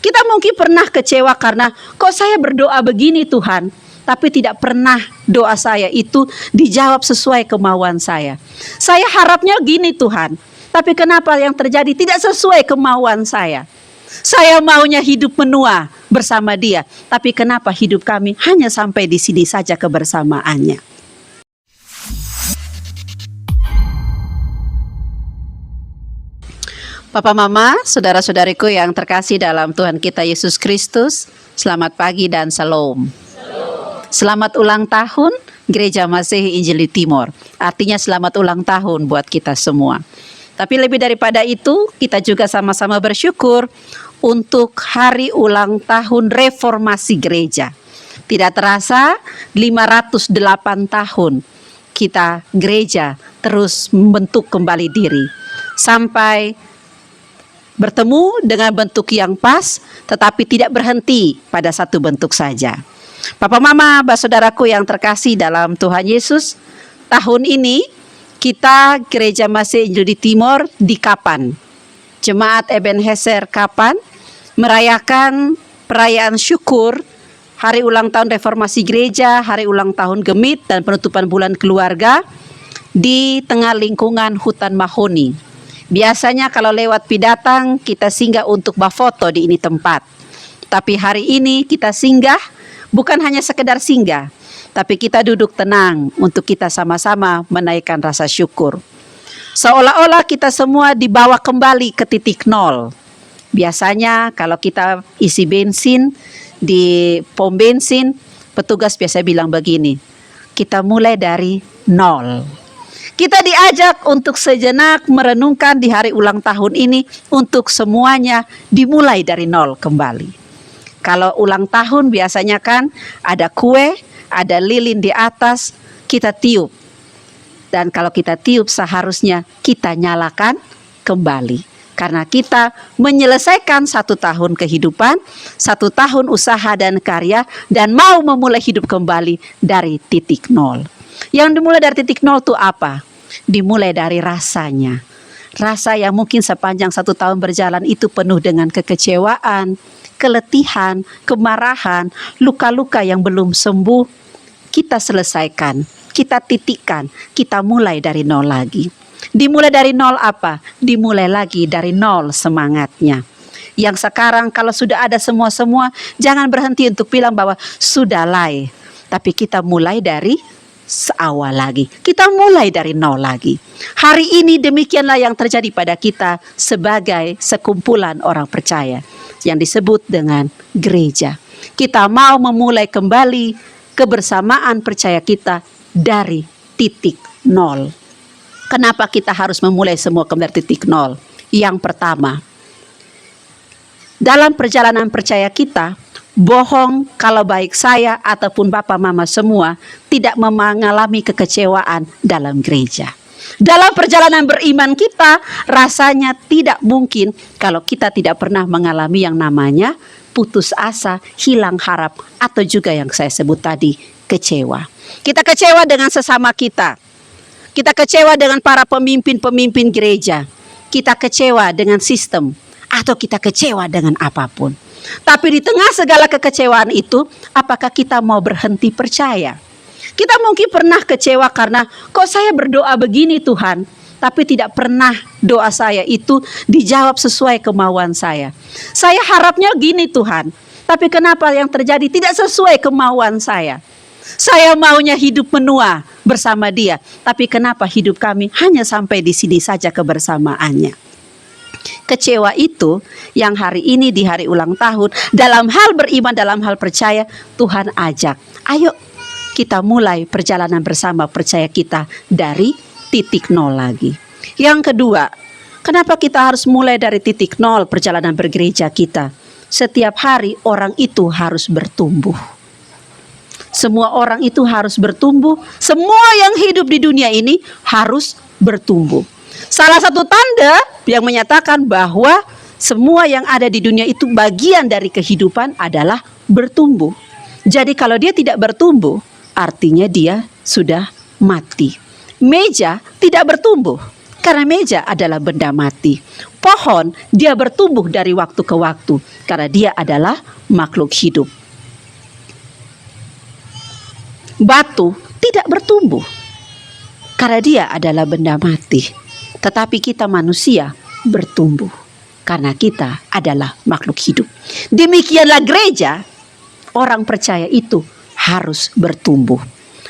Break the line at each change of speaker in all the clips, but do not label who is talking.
Kita mungkin pernah kecewa karena kok saya berdoa begini Tuhan, tapi tidak pernah doa saya itu dijawab sesuai kemauan saya. Saya harapnya gini Tuhan, tapi kenapa yang terjadi tidak sesuai kemauan saya? Saya maunya hidup menua bersama Dia, tapi kenapa hidup kami hanya sampai di sini saja kebersamaannya? Papa Mama, saudara-saudariku yang terkasih dalam Tuhan kita Yesus Kristus, selamat pagi dan salam. Selamat ulang tahun Gereja Masehi Injili Timor. Artinya selamat ulang tahun buat kita semua. Tapi lebih daripada itu, kita juga sama-sama bersyukur untuk hari ulang tahun reformasi gereja. Tidak terasa 508 tahun kita gereja terus membentuk kembali diri. Sampai bertemu dengan bentuk yang pas, tetapi tidak berhenti pada satu bentuk saja. Papa Mama, saudaraku yang terkasih dalam Tuhan Yesus, tahun ini kita Gereja Masehi Injili Timor di Kapan, Jemaat Ebenezer Kapan, merayakan perayaan syukur hari ulang tahun reformasi gereja, hari ulang tahun Gemit, dan penutupan bulan keluarga di tengah lingkungan hutan mahoni. Biasanya kalau lewat Pidatang kita singgah untuk bafoto di ini tempat. Tapi hari ini kita singgah bukan hanya sekedar singgah, tapi kita duduk tenang untuk kita sama-sama menaikkan rasa syukur. Seolah-olah kita semua dibawa kembali ke titik nol. Biasanya kalau kita isi bensin di pom bensin, petugas biasa bilang begini, kita mulai dari nol. Kita diajak untuk sejenak merenungkan di hari ulang tahun ini untuk semuanya dimulai dari nol kembali. Kalau ulang tahun biasanya kan ada kue, ada lilin di atas, kita tiup. Dan kalau kita tiup seharusnya kita nyalakan kembali. Karena kita menyelesaikan 1 tahun kehidupan, 1 tahun usaha dan karya, dan mau memulai hidup kembali dari titik nol. Yang dimulai dari titik nol itu apa? Dimulai dari rasanya. Rasa yang mungkin sepanjang 1 tahun berjalan itu penuh dengan kekecewaan, keletihan, kemarahan, luka-luka yang belum sembuh. Kita selesaikan, kita titikkan, kita mulai dari nol lagi. Dimulai dari nol apa? Dimulai lagi dari nol semangatnya. Yang sekarang kalau sudah ada semua-semua, jangan berhenti untuk bilang bahwa sudahlah. Tapi kita mulai dari seawal lagi. Kita mulai dari nol lagi. Hari ini demikianlah yang terjadi pada kita sebagai sekumpulan orang percaya yang disebut dengan gereja. Kita mau memulai kembali kebersamaan percaya kita dari titik nol. Kenapa kita harus memulai semua kembali dari titik nol? Yang pertama, dalam perjalanan percaya kita, bohong kalau baik saya ataupun Bapak Mama semua tidak mengalami kekecewaan dalam gereja. Dalam perjalanan beriman kita, rasanya tidak mungkin kalau kita tidak pernah mengalami yang namanya putus asa, hilang harap, atau juga yang saya sebut tadi, kecewa. Kita kecewa dengan sesama kita. Kita kecewa dengan para pemimpin-pemimpin gereja. Kita kecewa dengan sistem, atau kita kecewa dengan apapun. Tapi di tengah segala kekecewaan itu, apakah kita mau berhenti percaya? Kita mungkin pernah kecewa karena kok saya berdoa begini Tuhan, tapi tidak pernah doa saya itu dijawab sesuai kemauan saya. Saya harapnya gini Tuhan, tapi kenapa yang terjadi tidak sesuai kemauan saya? Saya maunya hidup menua bersama Dia, tapi kenapa hidup kami hanya sampai di sini saja kebersamaannya? Kecewa itu yang hari ini di hari ulang tahun, dalam hal beriman, dalam hal percaya, Tuhan ajak, ayo kita mulai perjalanan bersama percaya kita dari titik nol lagi. Yang kedua, kenapa kita harus mulai dari titik nol perjalanan bergereja kita? Setiap hari orang itu harus bertumbuh. Semua orang itu harus bertumbuh. Semua yang hidup di dunia ini harus bertumbuh. Salah satu tanda yang menyatakan bahwa semua yang ada di dunia itu bagian dari kehidupan adalah bertumbuh. Jadi kalau dia tidak bertumbuh, artinya dia sudah mati. Meja tidak bertumbuh karena meja adalah benda mati. Pohon, dia bertumbuh dari waktu ke waktu karena dia adalah makhluk hidup. Batu tidak bertumbuh karena dia adalah benda mati. Tetapi kita manusia bertumbuh karena kita adalah makhluk hidup. Demikianlah gereja, orang percaya itu harus bertumbuh.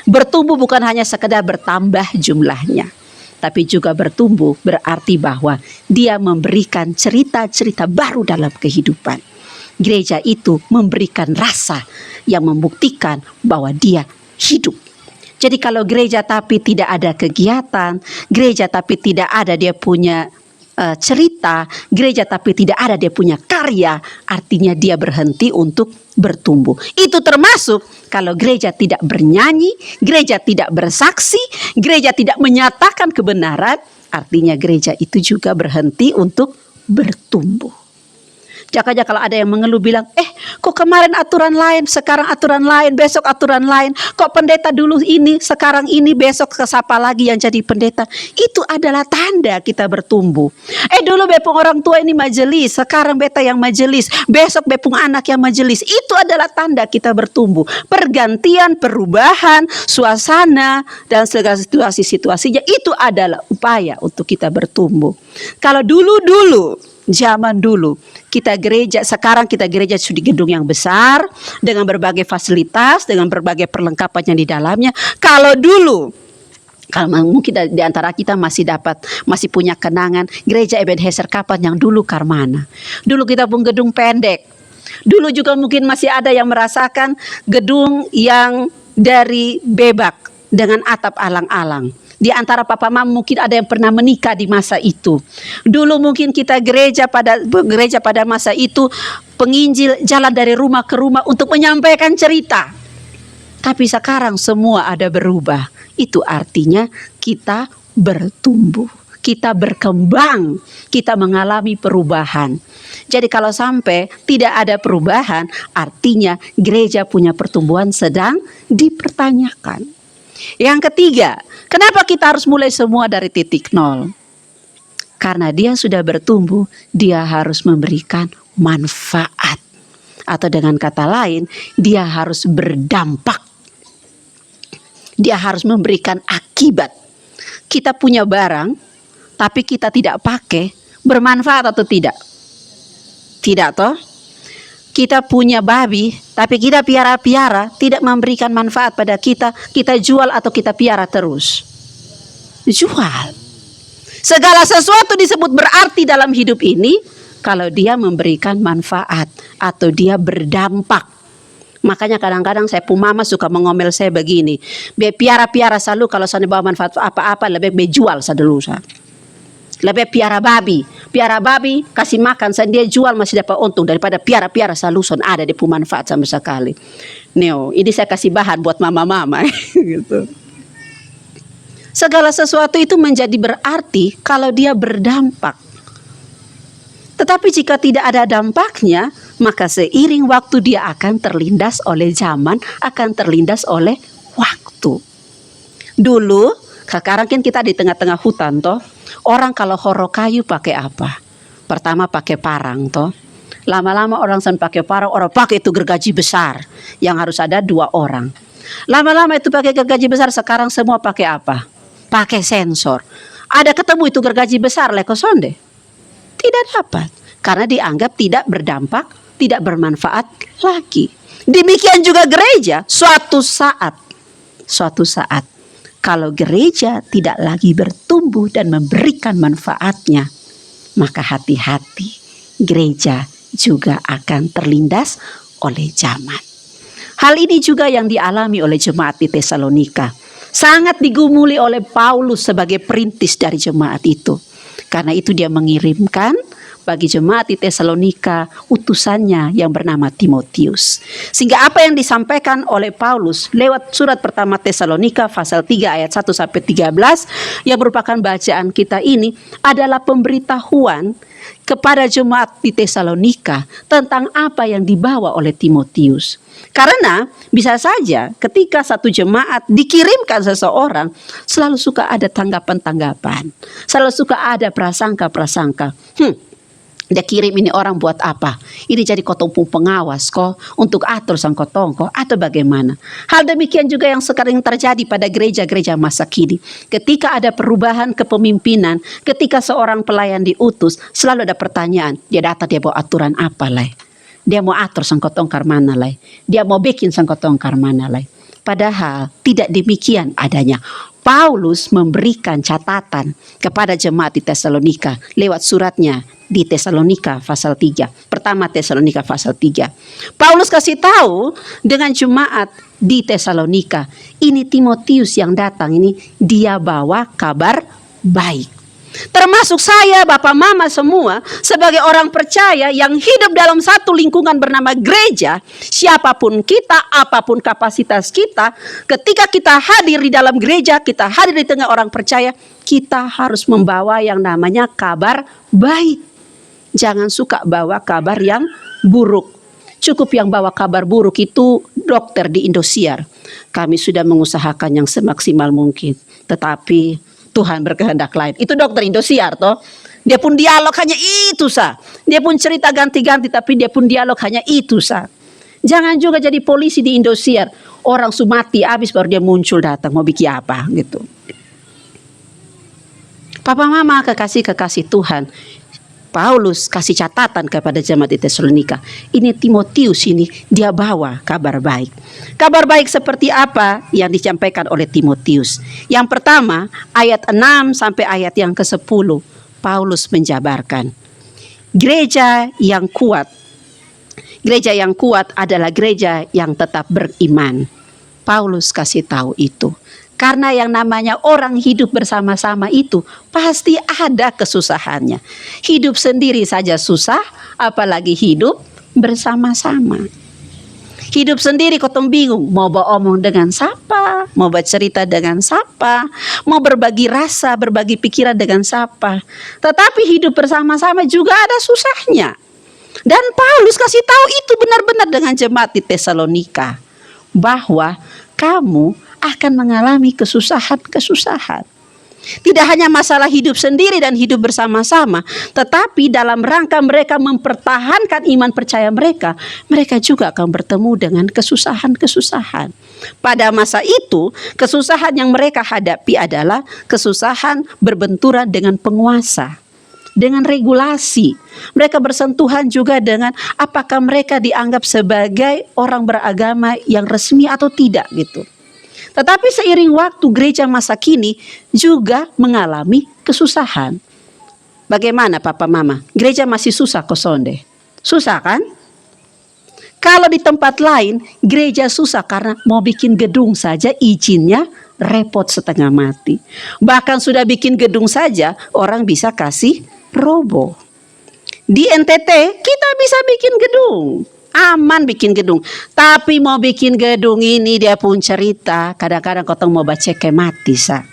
Bertumbuh bukan hanya sekedar bertambah jumlahnya, tapi juga bertumbuh berarti bahwa dia memberikan cerita-cerita baru dalam kehidupan. Gereja itu memberikan rasa yang membuktikan bahwa dia hidup. Jadi kalau gereja tapi tidak ada kegiatan, gereja tapi tidak ada dia punya cerita, gereja tapi tidak ada dia punya karya, artinya dia berhenti untuk bertumbuh. Itu termasuk kalau gereja tidak bernyanyi, gereja tidak bersaksi, gereja tidak menyatakan kebenaran, artinya gereja itu juga berhenti untuk bertumbuh. Jangan kalau ada yang mengeluh bilang, kok kemarin aturan lain, sekarang aturan lain, besok aturan lain. Kok pendeta dulu ini, sekarang ini, besok siapa lagi yang jadi pendeta. Itu adalah tanda kita bertumbuh. Dulu bepung orang tua ini majelis, sekarang beta yang majelis, besok bepung anak yang majelis. Itu adalah tanda kita bertumbuh. Pergantian, perubahan, suasana, dan segala situasi-situasinya, itu adalah upaya untuk kita bertumbuh. Kalau dulu-dulu, zaman dulu kita gereja, sekarang kita gereja di gedung yang besar dengan berbagai fasilitas, dengan berbagai perlengkapan yang di dalamnya. Kalau dulu, kalau mungkin di antara kita masih punya kenangan gereja Ebenezer Kapan yang dulu Karmana. Dulu kita pun gedung pendek. Dulu juga mungkin masih ada yang merasakan gedung yang dari bebak dengan atap alang-alang. Di antara papa mama mungkin ada yang pernah menikah di masa itu. Dulu mungkin kita gereja pada masa itu penginjil jalan dari rumah ke rumah untuk menyampaikan cerita. Tapi sekarang semua ada berubah. Itu artinya kita bertumbuh, kita berkembang, kita mengalami perubahan. Jadi kalau sampai tidak ada perubahan, artinya gereja punya pertumbuhan sedang dipertanyakan. Yang ketiga, kenapa kita harus mulai semua dari titik nol? Karena dia sudah bertumbuh, dia harus memberikan manfaat. Atau dengan kata lain, dia harus berdampak. Dia harus memberikan akibat. Kita punya barang, tapi kita tidak pakai, bermanfaat atau tidak? Tidak toh? Kita punya babi, tapi kita piara-piara, tidak memberikan manfaat pada kita, kita jual atau kita piara terus. Jual. Segala sesuatu disebut berarti dalam hidup ini, kalau dia memberikan manfaat, atau dia berdampak. Makanya kadang-kadang saya pun mama suka mengomel saya begini, be piara-piara selalu kalau saya bawa manfaat apa-apa, lebih be jual saya dulu saya. Lebih piara babi kasih makan dia jual masih dapat untung daripada piara saluson ada di manfaat sama sekali. Neo, ini saya kasih bahan buat mama-mama gitu. Segala sesuatu itu menjadi berarti kalau dia berdampak. Tetapi jika tidak ada dampaknya, maka seiring waktu dia akan terlindas oleh zaman, akan terlindas oleh waktu. Dulu, sekarang kan kita di tengah-tengah hutan toh. Orang kalau horo kayu pakai apa? Pertama pakai parang toh. Lama-lama orang pakai parang, orang pakai itu gergaji besar yang harus ada 2 orang. Lama-lama itu pakai gergaji besar, sekarang semua pakai apa? Pakai sensor. Ada ketemu itu gergaji besar leko sonde? Tidak dapat, karena dianggap tidak berdampak, tidak bermanfaat lagi. Demikian juga gereja, suatu saat kalau gereja tidak lagi bertumbuh dan memberikan manfaatnya, maka hati-hati, gereja juga akan terlindas oleh zaman. Hal ini juga yang dialami oleh jemaat di Tesalonika. Sangat digumuli oleh Paulus sebagai perintis dari jemaat itu. Karena itu dia mengirimkan bagi jemaat di Tesalonika, utusannya yang bernama Timotius. Sehingga apa yang disampaikan oleh Paulus lewat surat pertama Tesalonika pasal 3 ayat 1 sampai 13 yang merupakan bacaan kita ini adalah pemberitahuan kepada jemaat di Tesalonika tentang apa yang dibawa oleh Timotius. Karena bisa saja ketika satu jemaat dikirimkan seseorang, selalu suka ada tanggapan-tanggapan, selalu suka ada prasangka-prasangka. Dia kirim ini orang buat apa? Ini jadi kotong pun pengawas kok untuk atur sang kotong kok atau bagaimana? Hal demikian juga yang sekarang terjadi pada gereja-gereja masa kini. Ketika ada perubahan kepemimpinan, ketika seorang pelayan diutus, selalu ada pertanyaan, dia datang dia bawa aturan apa lah? Dia mau atur sang kotong karmana lah? Dia mau bikin sang kotong karmana lah? Padahal tidak demikian adanya. Paulus memberikan catatan kepada jemaat di Tesalonika lewat suratnya di Tesalonika pasal 3. Pertama Tesalonika pasal 3. Paulus kasih tahu dengan jemaat di Tesalonika, ini Timotius yang datang ini, dia bawa kabar baik. Termasuk saya, bapak mama semua, sebagai orang percaya yang hidup dalam satu lingkungan bernama gereja, siapapun kita, apapun kapasitas kita, ketika kita hadir di dalam gereja, kita hadir di tengah orang percaya, kita harus membawa yang namanya kabar baik. Jangan suka bawa kabar yang buruk. Cukup yang bawa kabar buruk itu dokter di Indosiar. Kami sudah mengusahakan yang semaksimal mungkin, tetapi Tuhan berkehendak lain. Itu dokter Indosiar toh. Dia pun dialog hanya itu sah. Dia pun cerita ganti-ganti tapi dia pun dialog hanya itu sah. Jangan juga jadi polisi di Indosiar. Orang sumati habis baru dia muncul datang mau bikin apa gitu. Papa mama kekasih-kekasih Tuhan, Paulus kasih catatan kepada jemaat di Tesalonika. Ini Timotius ini dia bawa kabar baik. Kabar baik seperti apa yang disampaikan oleh Timotius? Yang pertama, ayat 6 sampai ayat yang ke-10, Paulus menjabarkan. Gereja yang kuat. Gereja yang kuat adalah gereja yang tetap beriman. Paulus kasih tahu itu. Karena yang namanya orang hidup bersama-sama itu pasti ada kesusahannya. Hidup sendiri saja susah, apalagi hidup bersama-sama. Hidup sendiri kotong bingung, mau beromong dengan siapa, mau bercerita dengan siapa, mau berbagi rasa, berbagi pikiran dengan siapa. Tetapi hidup bersama-sama juga ada susahnya. Dan Paulus kasih tahu itu benar-benar dengan jemaat di Tesalonika. Bahwa kamu akan mengalami kesusahan-kesusahan. Tidak hanya masalah hidup sendiri dan hidup bersama-sama, tetapi dalam rangka mereka mempertahankan iman percaya mereka, mereka juga akan bertemu dengan kesusahan-kesusahan. Pada masa itu, kesusahan yang mereka hadapi adalah kesusahan berbenturan dengan penguasa, dengan regulasi. Mereka bersentuhan juga dengan apakah mereka dianggap sebagai orang beragama yang resmi atau tidak gitu. Tetapi seiring waktu gereja masa kini juga mengalami kesusahan. Bagaimana Papa Mama? Gereja masih susah kosonde. Susah kan? Kalau di tempat lain gereja susah karena mau bikin gedung saja izinnya repot setengah mati. Bahkan sudah bikin gedung saja orang bisa kasih roboh. Di NTT kita bisa bikin gedung. Aman bikin gedung. Tapi mau bikin gedung ini dia pun cerita. Kadang-kadang kotong mau baca mati sa.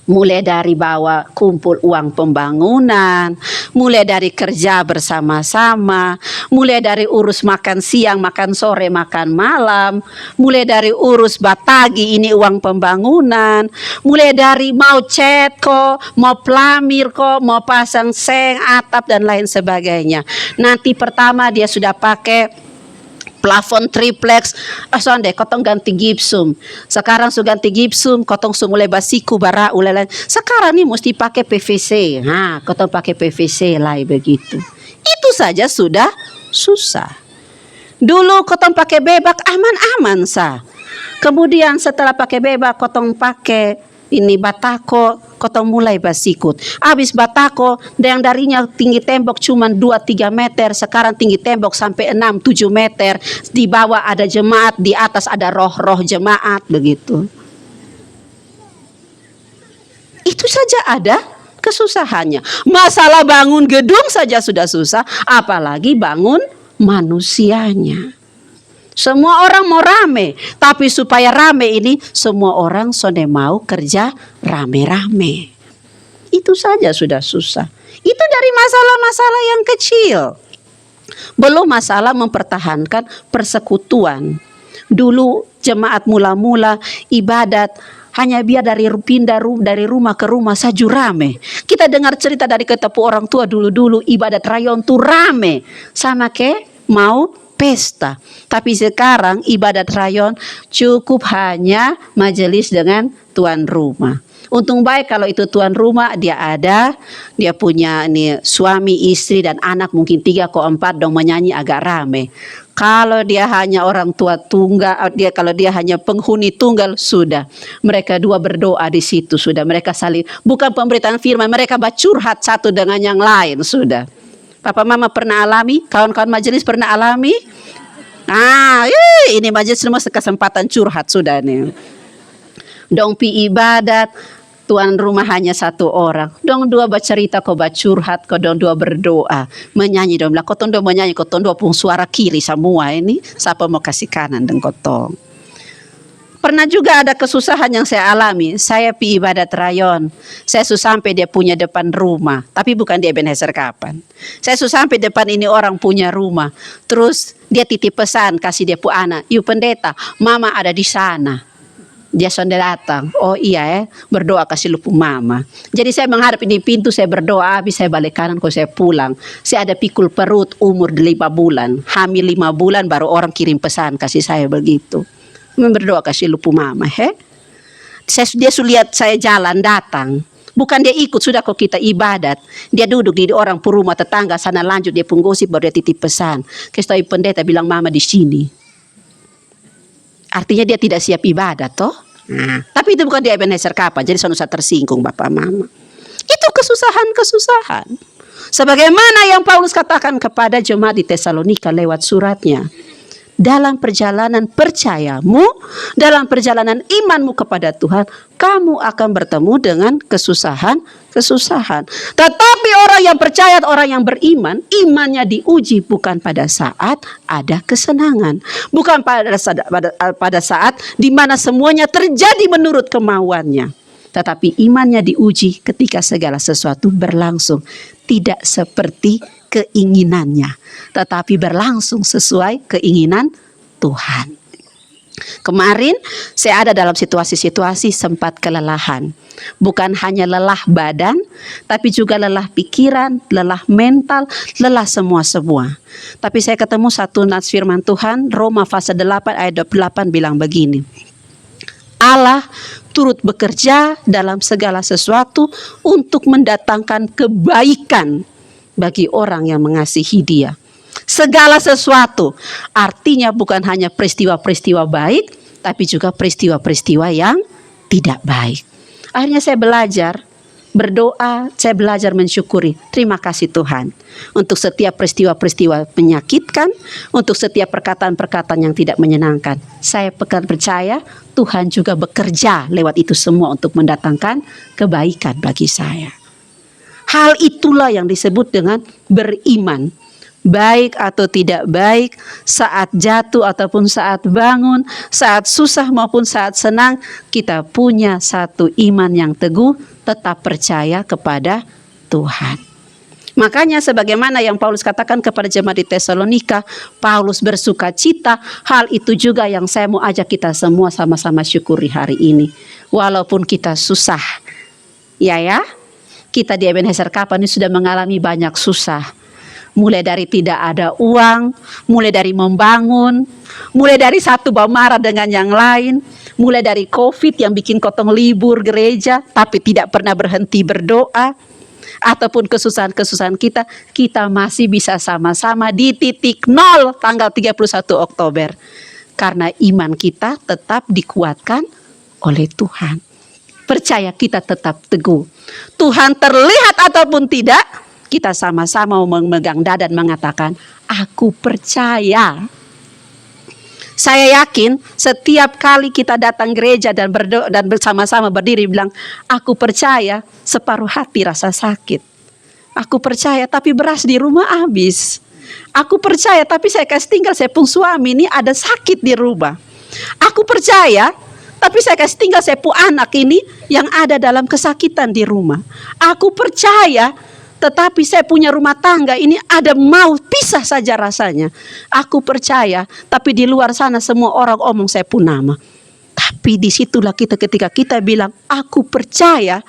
Mulai dari bawa kumpul uang pembangunan, mulai dari kerja bersama-sama, mulai dari urus makan siang, makan sore, makan malam, mulai dari urus batagi ini uang pembangunan, mulai dari mau cat kok, mau pelamir kok, mau pasang seng, atap dan lain sebagainya. Nanti pertama dia sudah pakai plafon triplex, sonde kotong ganti gipsum. Sekarang sudah ganti gipsum, kotong mulai basiku bara ulalen. Sekarang nih mesti pakai PVC. Nah, kotong pakai PVC lah begitu. Itu saja sudah susah. Dulu kotong pakai bebak aman-aman sah. Kemudian setelah pakai bebak kotong pakai ini batako, kotong mulai basikut. Habis batako yang darinya tinggi tembok cuma 2-3 meter, sekarang tinggi tembok sampai 6-7 meter. Di bawah ada jemaat, di atas ada roh-roh jemaat begitu. Itu saja ada kesusahannya. Masalah bangun gedung saja sudah susah, apalagi bangun manusianya. Semua orang mau rame, tapi supaya rame ini semua orang sudah mau kerja rame-rame. Itu saja sudah susah. Itu dari masalah-masalah yang kecil. Belum masalah mempertahankan persekutuan. Dulu jemaat mula-mula ibadat hanya biar dari rumah ke rumah saja rame. Kita dengar cerita dari ketemu orang tua dulu ibadat rayon tuh rame. Sama ke mau pesta. Tapi sekarang ibadat rayon cukup hanya majelis dengan tuan rumah. Untung baik kalau itu tuan rumah dia ada, dia punya ini suami, istri dan anak mungkin 3 atau 4 dong menyanyi agak rame. Kalau dia hanya orang tua tunggal, kalau dia hanya penghuni tunggal sudah. Mereka dua berdoa di situ sudah. Mereka saling bukan pemberitaan firman, mereka curhat satu dengan yang lain sudah. Papa mama pernah alami, kawan-kawan majelis pernah alami. Ini majelis semua kesempatan curhat sudah nih. Dong pi ibadat, tuan rumah hanya 1 orang. Dong 2 bercerita, kau curhat, kau dong 2 berdoa, menyanyi dong. Lah kotong 2 menyanyi, kotong 2 pun suara kiri semua ini. Siapa mau kasih kanan dong kotong. Pernah juga ada kesusahan yang saya alami. Saya pi ibadat rayon. Saya susah sampai dia punya depan rumah, tapi bukan di Ebenezer Kapan. Saya susah sampai depan ini orang punya rumah. Terus dia titip pesan kasih dia pu anak, "Yuk pendeta, mama ada di sana." Dia sudah datang. Oh iya berdoa kasih lupu mama. Jadi saya menghadap di pintu, saya berdoa, habis saya balik kanan kok saya pulang. Saya ada pikul perut umur 5 bulan. Hamil 5 bulan baru orang kirim pesan kasih saya begitu. Berdoa kasih lupu mama. Dia lihat saya jalan datang. Bukan dia ikut, sudah kok kita ibadat. Dia duduk di orang rumah tetangga sana, lanjut dia pun gosip baru dia titip pesan. Kasih pendeta bilang mama di sini. Artinya dia tidak siap ibadat toh. Tapi itu bukan di Ebenezer Kapan, jadi saya tersinggung bapak mama. Itu kesusahan-kesusahan. Sebagaimana yang Paulus katakan kepada jemaat di Tesalonika lewat suratnya. Dalam perjalanan percayamu, dalam perjalanan imanmu kepada Tuhan, kamu akan bertemu dengan kesusahan. Tetapi orang yang percaya, orang yang beriman, imannya diuji bukan pada saat ada kesenangan, bukan pada saat di mana semuanya terjadi menurut kemauannya, tetapi imannya diuji ketika segala sesuatu berlangsung tidak seperti keinginannya, tetapi berlangsung sesuai keinginan Tuhan. Kemarin saya ada dalam situasi-situasi sempat kelelahan. Bukan hanya lelah badan, tapi juga lelah pikiran, lelah mental, lelah semua. Tapi saya ketemu satu nats firman Tuhan, Roma pasal 8 ayat 28 bilang begini. Allah turut bekerja dalam segala sesuatu untuk mendatangkan kebaikan bagi orang yang mengasihi Dia. Segala sesuatu artinya bukan hanya peristiwa-peristiwa baik, tapi juga peristiwa-peristiwa yang tidak baik. Akhirnya saya belajar berdoa, saya belajar mensyukuri. Terima kasih Tuhan untuk setiap peristiwa-peristiwa menyakitkan, untuk setiap perkataan-perkataan yang tidak menyenangkan. Saya percaya Tuhan juga bekerja lewat itu semua untuk mendatangkan kebaikan bagi saya. Hal itulah yang disebut dengan beriman. Baik atau tidak baik, saat jatuh ataupun saat bangun, saat susah maupun saat senang, kita punya satu iman yang teguh, tetap percaya kepada Tuhan. Makanya sebagaimana yang Paulus katakan kepada jemaat di Tesalonika, Paulus bersuka cita. Hal itu juga yang saya mau ajak kita semua sama-sama syukuri hari ini. Walaupun kita susah, ya. Kita di Ebenezer Kapan ini sudah mengalami banyak susah. Mulai dari tidak ada uang, mulai dari membangun, mulai dari satu marah dengan yang lain, mulai dari COVID yang bikin kotong libur gereja, tapi tidak pernah berhenti berdoa, ataupun kesusahan-kesusahan kita masih bisa sama-sama di titik nol tanggal 31 Oktober. Karena iman kita tetap dikuatkan oleh Tuhan. Percaya kita tetap teguh. Tuhan terlihat ataupun tidak, kita sama-sama memegang dada dan mengatakan, aku percaya. Saya yakin setiap kali kita datang gereja dan berdoa dan bersama-sama berdiri bilang, aku percaya, separuh hati rasa sakit. Aku percaya tapi beras di rumah habis. Aku percaya tapi saya kasih tinggal saya pun suami ini ada sakit di rumah. Aku percaya tapi saya kasih tinggal saya pun anak ini yang ada dalam kesakitan di rumah. Aku percaya tetapi saya punya rumah tangga ini ada mau pisah saja rasanya. Aku percaya, tapi di luar sana semua orang omong saya pun nama. Tapi disitulah kita ketika kita bilang, aku percaya,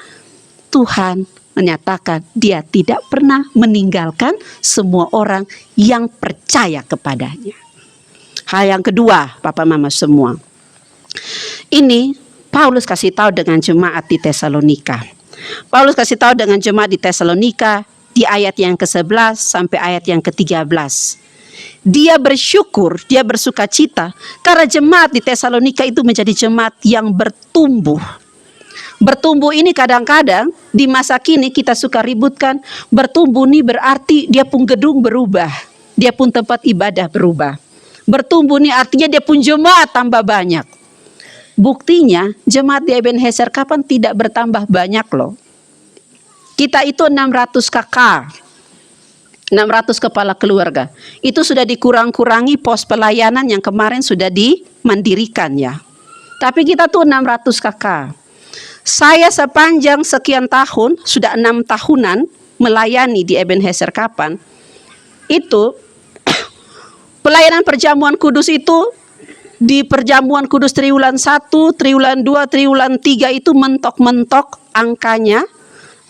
Tuhan menyatakan dia tidak pernah meninggalkan semua orang yang percaya kepadanya. Hal yang kedua, Papa Mama semua. Ini Paulus kasih tahu dengan jemaat di Tesalonika. Paulus kasih tahu dengan jemaat di Tesalonika di ayat yang ke-11 sampai ayat yang ke-13. Dia bersyukur, dia bersuka cita karena jemaat di Tesalonika itu menjadi jemaat yang bertumbuh. Bertumbuh ini kadang-kadang di masa kini kita suka ributkan. Bertumbuh ini berarti dia pun gedung berubah, dia pun tempat ibadah berubah. Bertumbuh ini artinya dia pun jemaat tambah banyak. Buktinya jemaat di Ebenezer kapan tidak bertambah banyak loh. Kita itu 600 kakak, 600 kepala keluarga. Itu sudah dikurang-kurangi pos pelayanan yang kemarin sudah dimandirikan ya. Tapi kita tuh 600 kakak. Saya sepanjang sekian tahun, sudah 6 tahunan melayani di Ebenezer Kapan. Itu pelayanan perjamuan kudus itu di perjamuan kudus triwulan 1, triwulan 2, triwulan 3 itu mentok-mentok angkanya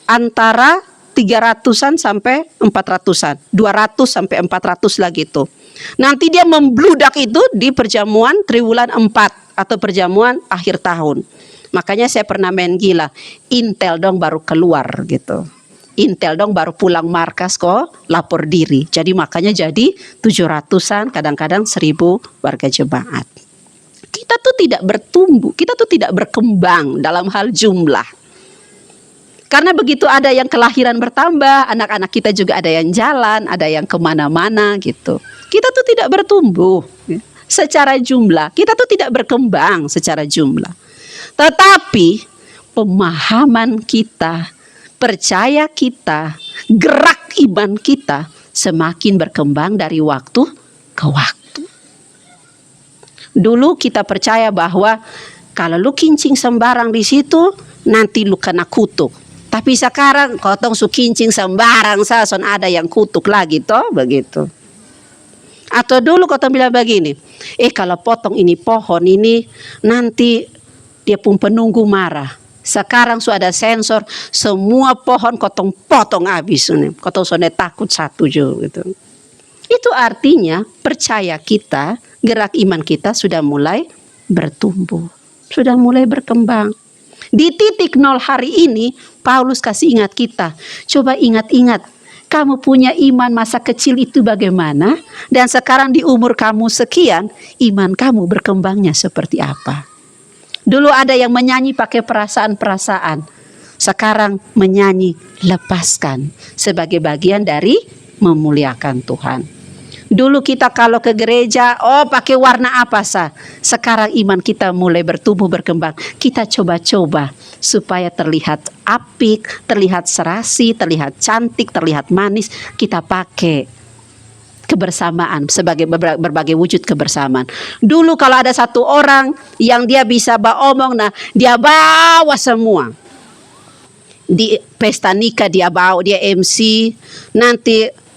antara 300-an sampai 400-an. 200 sampai 400 lah gitu. Nanti dia membludak itu di perjamuan triwulan 4 atau perjamuan akhir tahun. Makanya saya pernah main gila. Intel dong baru keluar gitu. Intel dong baru pulang markas kok lapor diri. Jadi makanya jadi 700-an, kadang-kadang 1000 warga jemaat. Kita tuh tidak bertumbuh, kita tuh tidak berkembang dalam hal jumlah. Karena begitu ada yang kelahiran bertambah, anak-anak kita juga ada yang jalan, ada yang kemana-mana gitu. Kita tuh tidak bertumbuh secara jumlah, kita tuh tidak berkembang secara jumlah. Tetapi pemahaman kita, percaya kita, gerak iman kita semakin berkembang dari waktu ke waktu. Dulu kita percaya bahwa kalau lu kincing sembarang di situ nanti lu kena kutuk. Tapi sekarang kotong su kincing sembarang sason ada yang kutuk lagi toh begitu. Atau dulu kotong bilang begini, kalau potong ini pohon ini nanti dia pun penunggu marah. Sekarang sudah ada sensor, semua pohon kotong potong habis. Kotong sudah takut satu juga gitu. Itu artinya percaya kita, gerak iman kita sudah mulai bertumbuh, sudah mulai berkembang. Di titik 0 hari ini, Paulus kasih ingat kita, coba ingat-ingat, kamu punya iman masa kecil itu bagaimana? Dan sekarang di umur kamu sekian, iman kamu berkembangnya seperti apa? Dulu ada yang menyanyi pakai perasaan-perasaan. Sekarang menyanyi lepaskan sebagai bagian dari memuliakan Tuhan. Dulu kita kalau ke gereja, pakai warna apa sah? Sekarang iman kita mulai bertumbuh berkembang. Kita coba-coba supaya terlihat apik, terlihat serasi, terlihat cantik, terlihat manis. Kita pakai kebersamaan sebagai berbagai wujud kebersamaan. Dulu kalau ada satu orang yang dia bisa omong, nah dia bawa semua. Di pesta nikah dia bawa, dia MC, nanti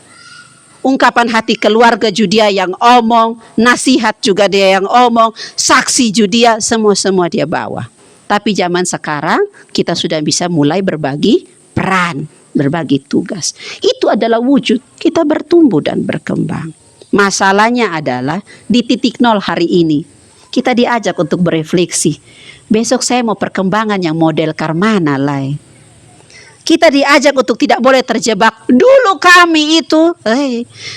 ungkapan hati keluarga juga dia yang omong, nasihat juga dia yang omong, saksi juga dia, semua dia bawa. Tapi zaman sekarang kita sudah bisa mulai berbagi peran, berbagi tugas. Itu adalah wujud kita bertumbuh dan berkembang. Masalahnya adalah di titik 0 hari ini kita diajak untuk berefleksi. Besok saya mau perkembangan yang model Karmana lah. Kita diajak untuk tidak boleh terjebak. Dulu kami itu,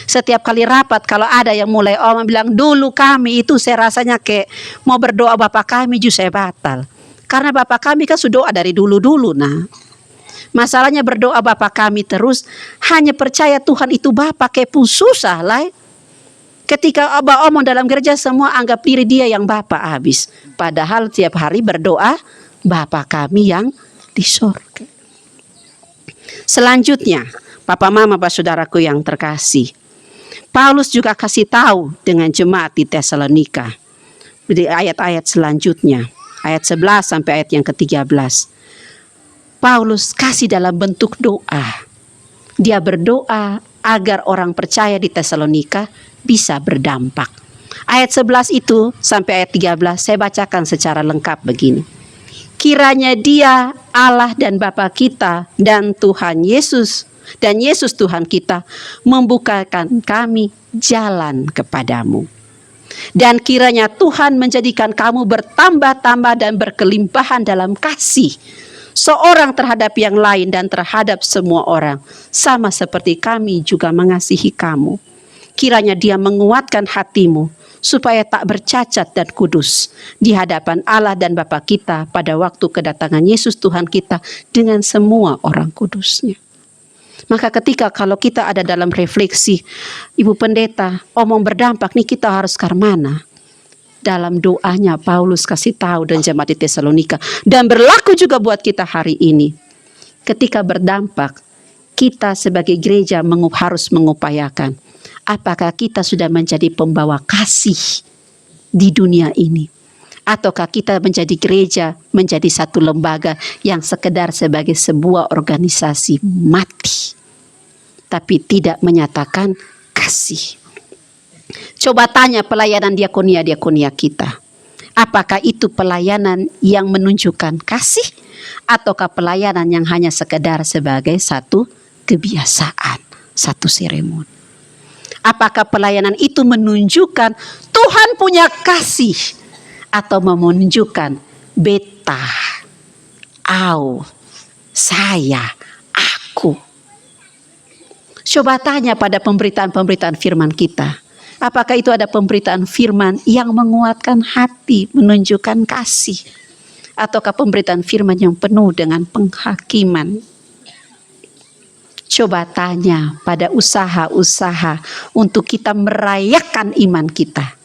setiap kali rapat kalau ada yang mulai bilang dulu kami itu, saya rasanya kayak mau berdoa Bapak kami juga saya batal. Karena Bapak kami kan sudah doa dari dulu-dulu. Nah, masalahnya berdoa Bapak kami terus hanya percaya Tuhan itu Bapak kayak pun susah lah. Ketika Abah omong dalam gereja, semua anggap diri dia yang Bapa habis. Padahal tiap hari berdoa, Bapa kami yang di surga. Selanjutnya, Papa Mama, Bapak Saudaraku yang terkasih, Paulus juga kasih tahu dengan jemaat di Tesalonika. Di ayat-ayat selanjutnya, ayat 11 sampai ayat yang ke-13. Paulus kasih dalam bentuk doa. Dia berdoa agar orang percaya di Tesalonika bisa berdampak. Ayat 11 itu sampai ayat 13 saya bacakan secara lengkap begini. Kiranya Dia, Allah dan Bapa kita dan Tuhan Yesus dan Yesus Tuhan kita membukakan kami jalan kepadamu. Dan kiranya Tuhan menjadikan kamu bertambah-tambah dan berkelimpahan dalam kasih, seorang terhadap yang lain dan terhadap semua orang, sama seperti kami juga mengasihi kamu. Kiranya Dia menguatkan hatimu supaya tak bercacat dan kudus di hadapan Allah dan Bapa kita pada waktu kedatangan Yesus Tuhan kita dengan semua orang kudusnya. Maka ketika kalau kita ada dalam refleksi, Ibu Pendeta, omong berdampak nih, kita harus ke mana? Dalam doanya Paulus kasih tahu dan jemaat di Tesalonika, dan berlaku juga buat kita hari ini. Ketika berdampak, kita sebagai gereja harus mengupayakan, apakah kita sudah menjadi pembawa kasih di dunia ini? Ataukah kita menjadi gereja, menjadi satu lembaga yang sekedar sebagai sebuah organisasi mati, tapi tidak menyatakan kasih? Coba tanya pelayanan diakonia kita. Apakah itu pelayanan yang menunjukkan kasih? Ataukah pelayanan yang hanya sekedar sebagai satu kebiasaan, satu seremoni? Apakah pelayanan itu menunjukkan Tuhan punya kasih, atau menunjukkan beta, saya, aku? Coba tanya pada pemberitaan-pemberitaan firman kita. Apakah itu ada pemberitaan firman yang menguatkan hati, menunjukkan kasih? Ataukah pemberitaan firman yang penuh dengan penghakiman? Coba tanya pada usaha-usaha untuk kita merayakan iman kita.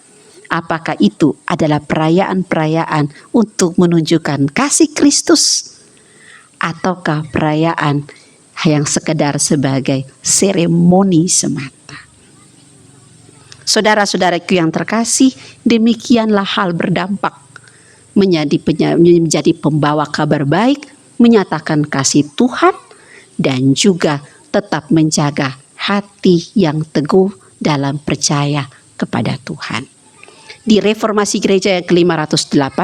Apakah itu adalah perayaan-perayaan untuk menunjukkan kasih Kristus? Ataukah perayaan yang sekedar sebagai seremoni semata? Saudara-saudaraku yang terkasih, demikianlah hal berdampak. Menjadi pembawa kabar baik, menyatakan kasih Tuhan, dan juga tetap menjaga hati yang teguh dalam percaya kepada Tuhan. Di Reformasi Gereja yang ke-508,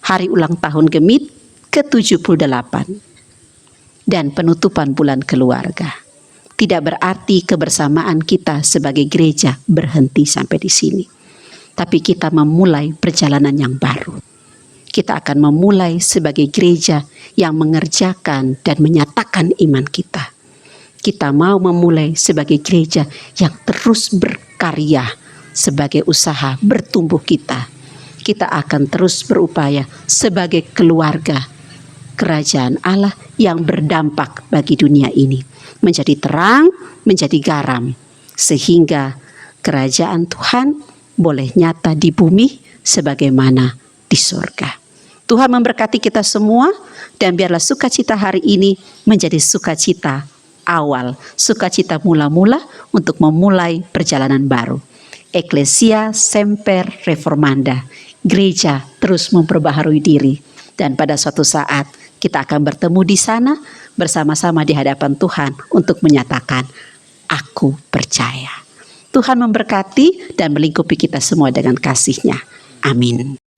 hari ulang tahun Gemit ke-78, dan penutupan bulan keluarga. Tidak berarti kebersamaan kita sebagai gereja berhenti sampai di sini. Tapi kita memulai perjalanan yang baru. Kita akan memulai sebagai gereja yang mengerjakan dan menyatakan iman kita. Kita mau memulai sebagai gereja yang terus berkarya sebagai usaha bertumbuh kita. Kita akan terus berupaya sebagai keluarga kerajaan Allah yang berdampak bagi dunia ini. Menjadi terang, menjadi garam. Sehingga kerajaan Tuhan boleh nyata di bumi sebagaimana di surga. Tuhan memberkati kita semua, dan biarlah sukacita hari ini menjadi sukacita awal, sukacita mula-mula untuk memulai perjalanan baru. Ecclesia Semper Reformanda, gereja terus memperbaharui diri, dan pada suatu saat kita akan bertemu di sana bersama-sama di hadapan Tuhan untuk menyatakan, aku percaya. Tuhan memberkati dan melingkupi kita semua dengan kasih-Nya. Amin.